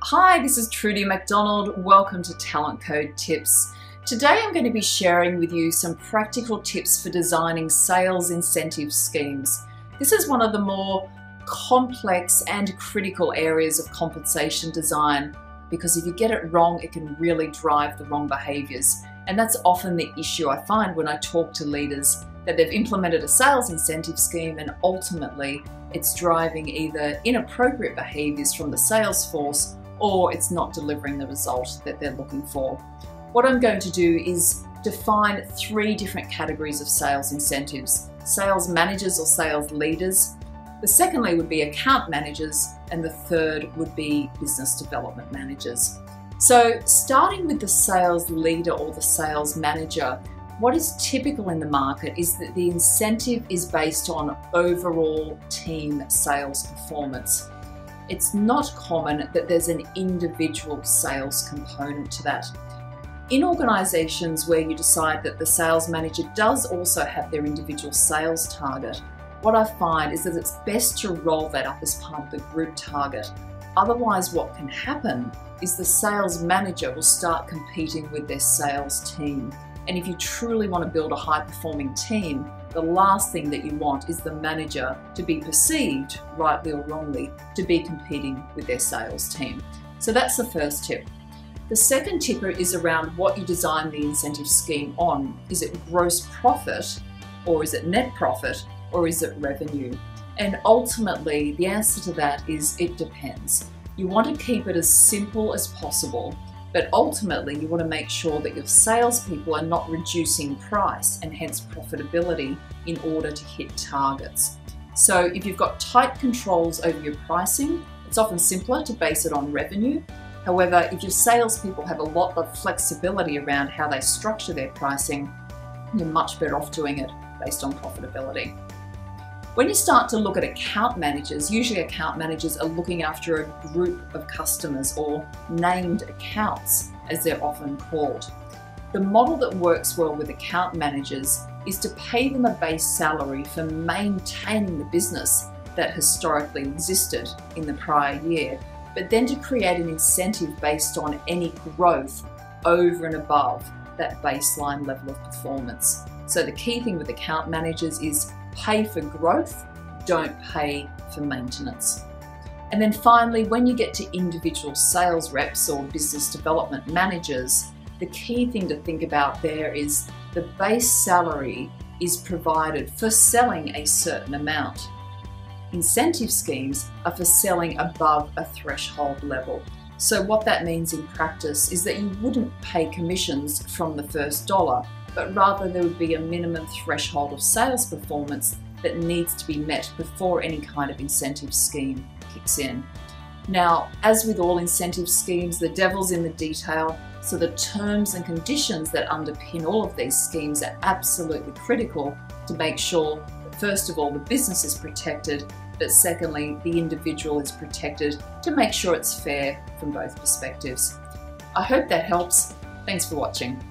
Hi, this is Trudy MacDonald. Welcome to Talent Code Tips. Today I'm going to be sharing with you some practical tips for designing sales incentive schemes. This is one of the more complex and critical areas of compensation design because if you get it wrong, it can really drive the wrong behaviours. And that's often the issue I find when I talk to leaders, that they've implemented a sales incentive scheme and ultimately it's driving either inappropriate behaviours from the sales force or it's not delivering the result that they're looking for. What I'm going to do is define 3 different categories of sales incentives: sales managers or sales leaders. The secondly would be account managers, and the third would be business development managers. So starting with the sales leader or the sales manager, what is typical in the market is that the incentive is based on overall team sales performance. It's not common that there's an individual sales component to that. In organisations where you decide that the sales manager does also have their individual sales target, what I find is that it's best to roll that up as part of the group target. Otherwise, what can happen is the sales manager will start competing with their sales team. And if you truly want to build a high-performing team, the last thing that you want is the manager to be perceived, rightly or wrongly, to be competing with their sales team. So that's the first tip. The second tip is around what you design the incentive scheme on. Is it gross profit, or is it net profit, or is it revenue? And ultimately, the answer to that is it depends. You want to keep it as simple as possible, but ultimately you want to make sure that your salespeople are not reducing price and hence profitability in order to hit targets. So if you've got tight controls over your pricing, it's often simpler to base it on revenue. However, if your salespeople have a lot of flexibility around how they structure their pricing, you're much better off doing it based on profitability. When you start to look at account managers, usually account managers are looking after a group of customers or named accounts, as they're often called. The model that works well with account managers is to pay them a base salary for maintaining the business that historically existed in the prior year, but then to create an incentive based on any growth over and above that baseline level of performance. So the key thing with account managers is pay for growth, don't pay for maintenance. And then finally, when you get to individual sales reps or business development managers, the key thing to think about there is the base salary is provided for selling a certain amount. Incentive schemes are for selling above a threshold level. So what that means in practice is that you wouldn't pay commissions from the first dollar, but rather there would be a minimum threshold of sales performance that needs to be met before any kind of incentive scheme kicks in. Now, as with all incentive schemes, the devil's in the detail, so the terms and conditions that underpin all of these schemes are absolutely critical to make sure that, first of all, the business is protected, but secondly, the individual is protected to make sure it's fair from both perspectives. I hope that helps. Thanks for watching.